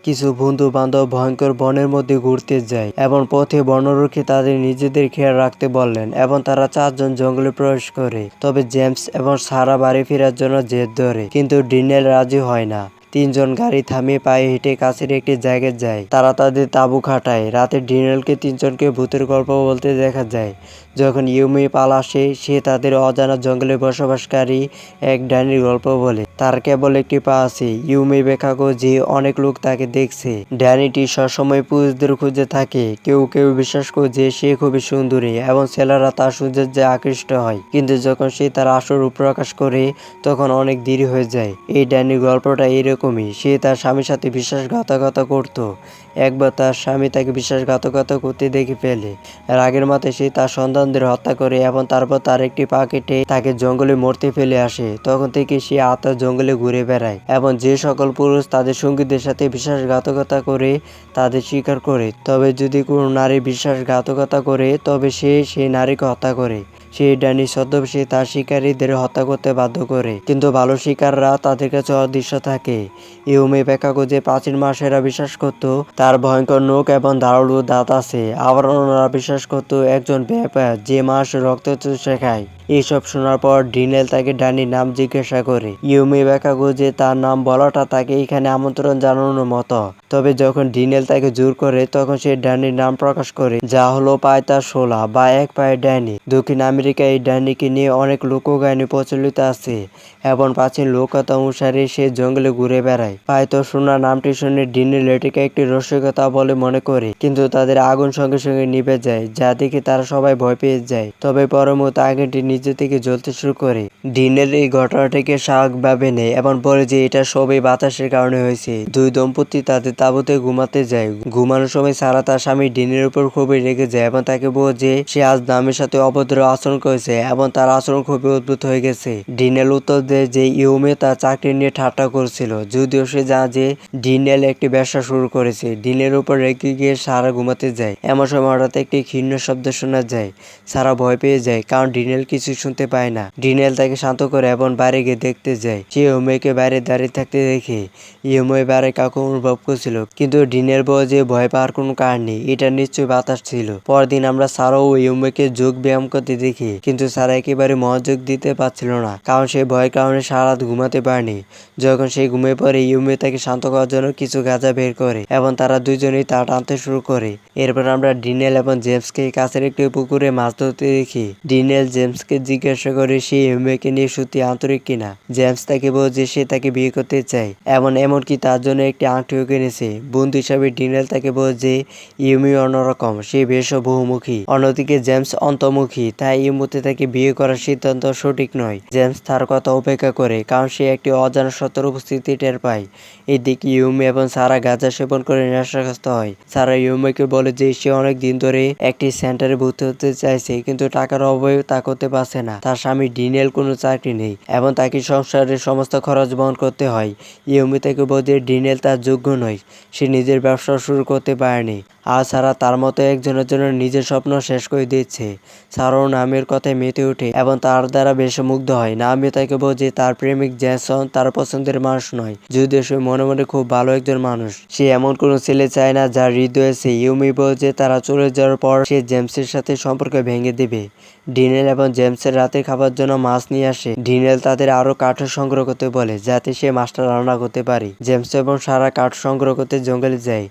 কিছু বন্ধু বান্ধব ভয়ঙ্কর বনের মধ্যে ঘুরতে যায় এবং পথে বনরক্ষী তাদের নিজেদের খেয়াল রাখতে বললেন এবং তারা 4 জন জঙ্গলে প্রবেশ করে। তবে জেমস এবং সারা বাড়ি ফেরার জন্য জেদ ধরে, কিন্তু ডিনেল রাজি হয় না। 3 জন গাড়ি থামিয়ে পায়ে হেঁটে কাছের একটি জায়গায় যায়। তারা তাদের তাঁবু খাটায়। রাতে ডিনেলকে 3 জনকে ভূতের গল্প বলতে দেখা যায়। যখন ইউমি পাল আসে, সে তাদের অজানা জঙ্গলে বসবাসকারী এক ডাইনির গল্প বলে। তার কেবল একটি পা আছে। ইউমি ব্যাখ্যা করে যে অনেক লোক তাকে দেখছে। ডাইনিটি সবসময় পুরুষদের খুঁজে থাকে। কেউ কেউ বিশ্বাস করে যে সে খুবই সুন্দরী এবং ছেলেরা তার সৌন্দর্যে আকৃষ্ট হয়, কিন্তু যখন সে তার আসল রূপ প্রকাশ করে তখন অনেক দেরি হয়ে যায়। এই ডাইনির গল্পটা এরকমই। সে তার স্বামীর সাথে বিশ্বাসঘাতকতা করত। একবার তার স্বামী তাকে বিশ্বাসঘাতকতা করতে দেখে ফেলে। রাগের মাথায় সে তার সন্তানদের হত্যা করে এবং তারপর তার একটি পা কেটে তাকে জঙ্গলে মরতে ফেলে আসে। তখন থেকে সে আত্মা জঙ্গলে ঘুরে বেড়ায় এবং যে সকল পুরুষ তাদের সঙ্গীদের সাথে বিশ্বাসঘাতকতা করে তাদের স্বীকার করে। তবে যদি কোনো নারী বিশ্বাসঘাতকতা করে তবে সে সেই নারীকে হত্যা করে। সেই ডাইনি ছদ্মবেশে তার শিকারীদের হত্যা করতে বাধ্য করে, কিন্তু ভালো শিকাররা তাদের কাছে অদৃশ্য থাকে। ইউমি ব্যাখ্যা করে যে প্রাচীন মানুষেরা বিশ্বাস করত তার ভয়ঙ্কর নখ এবং ধারালো দাঁত আছে। আবার অন্যরা বিশ্বাস করত একজন ভ্যাম্পায়ার যে মানুষের রক্ত চুষে খায়। এইসব শোনার পর ডিনেল তাকে ডাইনির নাম জিজ্ঞাসা করে। ইউমি ব্যাখ্যা করে যে তার নাম বলাটা তাকে এখানে আমন্ত্রণ জানানোর মতো। তবে যখন ডিনেল তাকে জোর করে তখন সে ডাইনির নাম প্রকাশ করে, যা হলো পায়তার শোলা বা এক পায়ের ডাইনি। দক্ষিণ আমেরিকায় এই ডাইনিকে নিয়ে অনেক লোককাহিনী প্রচলিত আছে এবং প্রাচীন লোককথা অনুসারে সে জঙ্গলে ঘুরে বেড়ায়। পায়তার শোলা নামটি শুনে ডিনেল এটিকে একটি রহস্যকথা বলে মনে করে, কিন্তু তাদের আগুন সঙ্গে সঙ্গে নিভে যায়, যা দেখে তারা সবাই ভয় পেয়ে যায়। তবে পরের মুহূর্তে আগুনটি নিজে থেকে জ্বলতে শুরু করে। ডিনেল এই ঘটনাটিকে স্বাভাবিকভাবে নেয় এবং বলে যে এটা সবই বাতাসের কারণে হয়েছে। দুই দম্পতি তাদের তাঁবুতে ঘুমাতে যায়। ঘুমানোর সময় সারা তার স্বামী ডিনের উপর খুবই রেগে যায় এবং তাকে বলে যে সে আজ নামের সাথে অভদ্র আচরণ করেছে এবং তার আচরণ খুবই অদ্ভুত হয়ে গেছে। ডিনেল উত্তর দেয় যে ইউমি তার চাকরি নিয়ে ঠাট্টা করছিল, যদিও সে জানে যে ডিনেল একটি ব্যবসা শুরু করেছে। ডিনের উপর রেগে গিয়ে সারা ঘুমাতে যায়। এমন সময় হঠাৎ একটি ক্ষীণ শব্দ শোনা যায়। সারা ভয় পেয়ে যায় কারণ ডিনেল কিছু শুনতে পায় না। ডিনেল তাকে শান্ত করে এবং বাইরে গিয়ে দেখতে যায়। সে ইউমিকে বাইরে দাঁড়িয়ে থাকতে দেখে। ইউমি বাইরে কাউকে অনুভব করছিল, কিন্তু ডিনেল বলে যে ভয় পাওয়ার কোনো কারণ নেই, এটা নিশ্চয়ই বাতাস ছিল। পরদিন আমরা সারা ও ইউমিকে যোগ ব্যায়াম করতে দেখি, কিন্তু সারা একেবারে মনোযোগ দিতে পারছিল না কারণ সে ভয়ের কারণে সারা রাত ঘুমাতে পারেনি। যখন সে ঘুমিয়ে পড়ে ইউমি তাকে শান্ত করার জন্য কিছু গাঁজা বের করে এবং তারা দুজনেই তা টানতে শুরু করে। এরপর আমরা ডিনেল এবং জেমসকে কাছের একটি পুকুরে মাছ ধরতে দেখি। ডিনেল জেমসকে জিজ্ঞাসা করে সে ইউমিকে নিয়ে সত্যি আন্তরিক কিনা। জেমস তাকে বলে যে সে তাকে বিয়ে করতে চায় এবং এমনকি তার জন্য একটি আংটিও কিনেছে। বন্ধু হিসাবে ডিনেল তাকে বলে যে ইউমি অন্যরকম, সে বেশ বহুমুখী। অন্যদিকে জেমস অন্তর্মুখী, তাই এই মুহূর্তে তাকে বিয়ে করার সিদ্ধান্ত সঠিক নয়। জেমস তার কথা উপেক্ষা করে কারণ সে একটি অজানা সত্যের উপস্থিতি টের পায়। এদিকে ইউমি এবং সারা গাঁজা সেবন করে নেশাগ্রস্ত হয়। সারা ইউমিকে বলে যে সে অনেক দিন ধরে একটি সেন্টারে ভর্তি হতে চাইছে, কিন্তু টাকার অভাবে তা করতে পারছে না। তার স্বামী ডিনেল কোনো চাকরি নেই এবং তাকে সংসারের সমস্ত খরচ বহন করতে হয়। ইউমি তাকে বলে যে ডিনেল তার যোগ্য নয়, সে নিজের ব্যবসা শুরু করতে পারেনি। আর সারা তার মতো একজনের জন্য নিজের স্বপ্ন শেষ করে দিচ্ছে। সারাও নামের কথায় মেতে ওঠে এবং তার দ্বারা বেশ মুগ্ধ হয়। নামি তাকে বলে যে তার প্রেমিক জ্যাসন তার পছন্দের মানুষ নয়, যদিও সে মনে মনে খুব ভালো একজন মানুষ। সে এমন কোনো ছেলে চায় না যার হৃদয় আছে। ইউমি বলে যে তারা চলে যাওয়ার পর সে জেমসের সাথে সম্পর্ক ভেঙে দেবে। ডিনেল এবং জেমসের রাতে খাবার জন্য মাছ নিয়ে আসে। ডিনেল তাদের আরো কাঠ সংগ্রহ করতে বলে যাতে সে মাছটা রান্না করতে পারে। জেমস এবং সারা কাঠ সংগ্রহ করতে জঙ্গলে যায়।